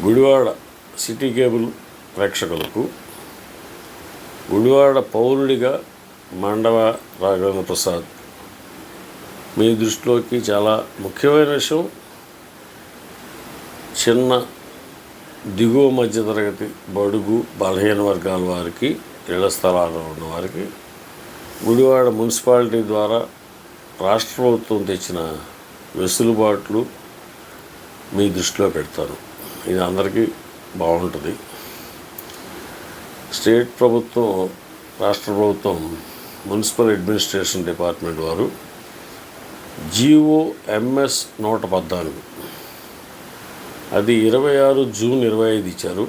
Gudivada city cable ప్రేక్షకులకు గుడివాడ పౌరుడిగా మండవ రాఘవేంద్ర ప్రసాద్ మీ దృష్టిలోకి చాలా ముఖ్యమైన విషయం. చిన్న దిగువ మధ్యతరగతి బడుగు బలహీన వర్గాల వారికి, ఇళ్ల స్థలాల్లో ఉన్న వారికి గుడివాడ మున్సిపాలిటీ ద్వారా రాష్ట్ర ప్రభుత్వం తెచ్చిన వెసులుబాట్లు మీ దృష్టిలో పెడతాను. ఇది అందరికీ బాగుంటుంది. స్టేట్ ప్రభుత్వం, రాష్ట్ర ప్రభుత్వం మున్సిపల్ అడ్మినిస్ట్రేషన్ డిపార్ట్మెంట్ వారు GOMS 114 అది 26 జూన్ 25 ఇచ్చారు.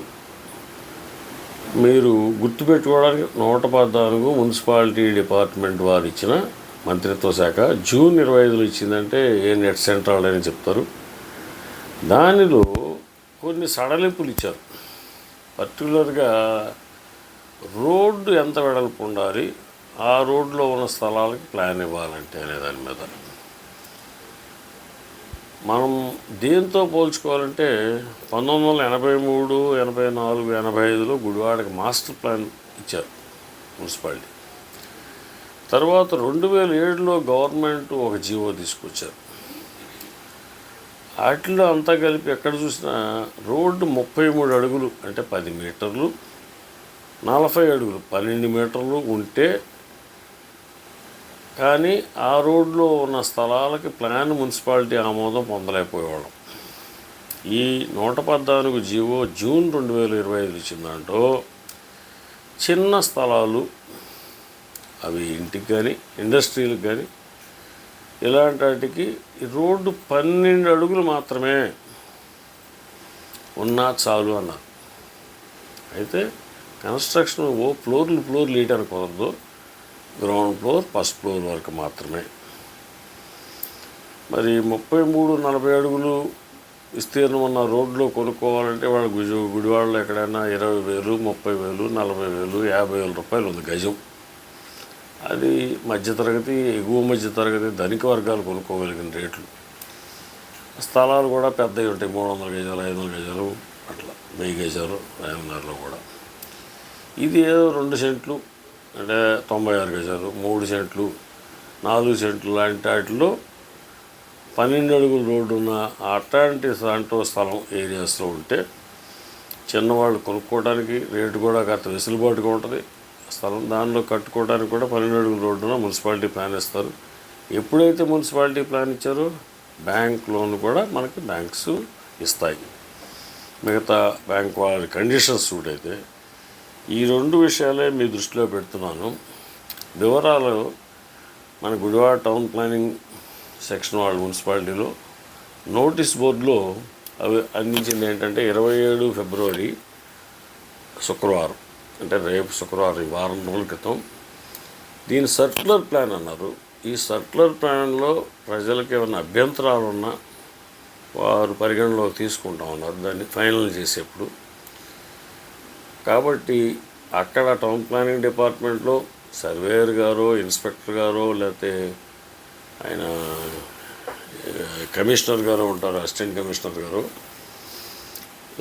మీరు గుర్తుపెట్టుకోవడానికి 114 మున్సిపాలిటీ డిపార్ట్మెంట్ వారు ఇచ్చిన మంత్రిత్వ శాఖ జూన్ 25లో ఇచ్చిందంటే ఏ నెట్ సెంట్రల్ అని చెప్తారు. దానిలో కొన్ని సడలింపులు ఇచ్చారు. పర్టికులర్గా రోడ్డు ఎంత వెడల్పు ఉండాలి, ఆ రోడ్లో ఉన్న స్థలాలకి ప్లాన్ ఇవ్వాలంటే అనే దాని మీద మనం దేంతో పోల్చుకోవాలంటే 1983, 84, 85లో గుడివాడకి మాస్టర్ ప్లాన్ ఇచ్చారు మున్సిపాలిటీ. తర్వాత 2007లో గవర్నమెంట్ ఒక జీవో తీసుకొచ్చారు. వాటిలో అంతా కలిపి ఎక్కడ చూసినా రోడ్డు 33 అడుగులు అంటే 10 మీటర్లు, 40 అడుగులు 12 మీటర్లు ఉంటే కానీ ఆ రోడ్లో ఉన్న స్థలాలకి ప్లాన్ మున్సిపాలిటీ ఆమోదం పొందలేకపోయేవాళ్ళం. ఈ 114 జీవో జూన్ 2025 ఇచ్చిందంటో చిన్న స్థలాలు, అవి ఇంటికి కానీ ఇండస్ట్రీలకు కానీ ఇలాంటి వాటికి రోడ్డు 12 అడుగులు మాత్రమే ఉన్నా చాలు అన్నారు. అయితే కన్స్ట్రక్షన్ ఫ్లోర్లు వేయడానికి కుదరదు, గ్రౌండ్ ఫ్లోర్, ఫస్ట్ ఫ్లోర్ వరకు మాత్రమే. మరి 33-40 అడుగులు విస్తీర్ణం ఉన్న రోడ్లో కొనుక్కోవాలంటే వాళ్ళకి గుడివాడలో ఎక్కడైనా 20,000, 30,000, 40,000, 50,000 రూపాయలు ఉంది గజం. అది మధ్యతరగతి, ఎగువ మధ్యతరగతి ధనిక వర్గాలు కొనుక్కోగలిగిన రేట్లు. స్థలాలు కూడా పెద్దవి ఉంటాయి, 300 గజాలు, 500 గజాలు, అట్లా 1000 గజాలు, 500లో కూడా. ఇది ఏదో 2 సెంట్లు అంటే 96 గజాలు, 3 సెంట్లు, 4 సెంట్లు లాంటి వాటిలో 12 అడుగుల రోడ్డు ఉన్న అట్లాంటి స్థలం ఏరియాస్లో ఉంటే చిన్నవాళ్ళు కొనుక్కోవడానికి రేటు కూడా కాస్త వెసులుబాటుగా ఉంటుంది. స్థలం దానిలో కట్టుకోవడానికి కూడా 12 అడుగుల రోడ్డున మున్సిపాలిటీ ప్లాన్ ఇస్తారు. ఎప్పుడైతే మున్సిపాలిటీ ప్లాన్ ఇచ్చారో బ్యాంక్ లోన్ కూడా మనకి బ్యాంక్స్ ఇస్తాయి. మిగతా బ్యాంక్ వాళ్ళ కండిషన్స్ చూడైతే ఈ 2 విషయాలే మీ దృష్టిలో పెడుతున్నాను. వివరాలు మన గుడివాడ టౌన్ ప్లానింగ్ సెక్షన్ వాళ్ళ మున్సిపాలిటీలో నోటీస్ బోర్డులో అవి అందించింది ఏంటంటే 27 ఫిబ్రవరి శుక్రవారం, అంటే రేపు శుక్రవారం, ఈ వారం రోజుల క్రితం దీని సర్క్యులర్ ప్లాన్ అన్నారు. ఈ సర్క్యులర్ ప్లాన్లో ప్రజలకు ఏమైనా అభ్యంతరాలు ఉన్నా వారు పరిగణలోకి తీసుకుంటామన్నారు దాన్ని ఫైనల్ చేసేప్పుడు. కాబట్టి అక్కడ టౌన్ ప్లానింగ్ డిపార్ట్మెంట్లో సర్వేయర్ గారో, ఇన్స్పెక్టర్ గారో, లేకపోతే ఆయన కమిషనర్ గారు ఉంటారు, అసిస్టెంట్ కమిషనర్ గారు,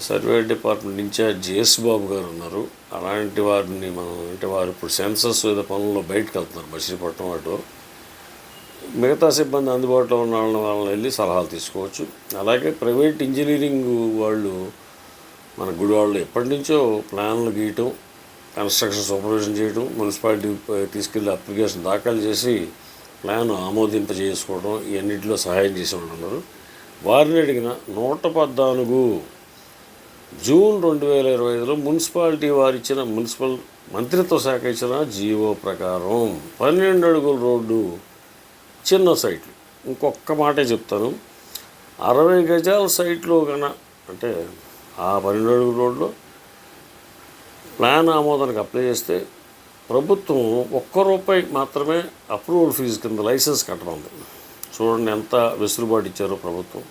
సర్వేయర్ డిపార్ట్మెంట్ ఇన్ఛార్జ్ JS బాబు గారు ఉన్నారు. అలాంటి వారిని మనం అంటే వారు ఇప్పుడు సెన్సస్ ఏదో పనుల్లో బయటకు వెళ్తున్నారు, మచిలీపట్నం అటు. మిగతా సిబ్బంది అందుబాటులో ఉన్న వాళ్ళని వెళ్ళి సలహాలు తీసుకోవచ్చు. అలాగే ప్రైవేట్ ఇంజనీరింగ్ వాళ్ళు మన గుడివాడలో ఎప్పటి నుంచో ప్లాన్లు గీయటం, కన్స్ట్రక్షన్ సూపర్విజన్ చేయడం, మున్సిపాలిటీ తీసుకెళ్ళి అప్లికేషన్ దాఖలు చేసి ప్లాన్ ఆమోదింపజేసుకోవడం, ఇవన్నింటిలో సహాయం చేసేవాళ్ళు ఉన్నారు. వారిని అడిగిన 114 జూన్ 2025లో మున్సిపాలిటీ వారు ఇచ్చిన మున్సిపల్ మంత్రిత్వ శాఖ ఇచ్చిన జీవో ప్రకారం 12 అడుగుల రోడ్డు చిన్న సైట్లు, ఇంకొక మాటే చెప్తాను, 60 గజాల సైట్లో అంటే ఆ 12 అడుగుల రోడ్లో ప్లాన్ ఆమోదానికి అప్లై చేస్తే ప్రభుత్వం ₹1 మాత్రమే అప్రూవల్ ఫీజు కింద లైసెన్స్ కట్టనుంది. చూడండి ఎంత వెసులుబాటు ఇచ్చారో ప్రభుత్వం.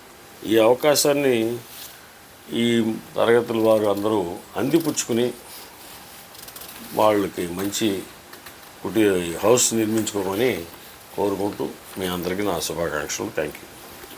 ఈ అవకాశాన్ని ఈ తరగతుల వారు అందరూ అందిపుచ్చుకుని వాళ్ళకి మంచి హౌస్ నిర్మించుకోమని కోరుకుంటూ మీ అందరికీ నా శుభాకాంక్షలు. Thank you.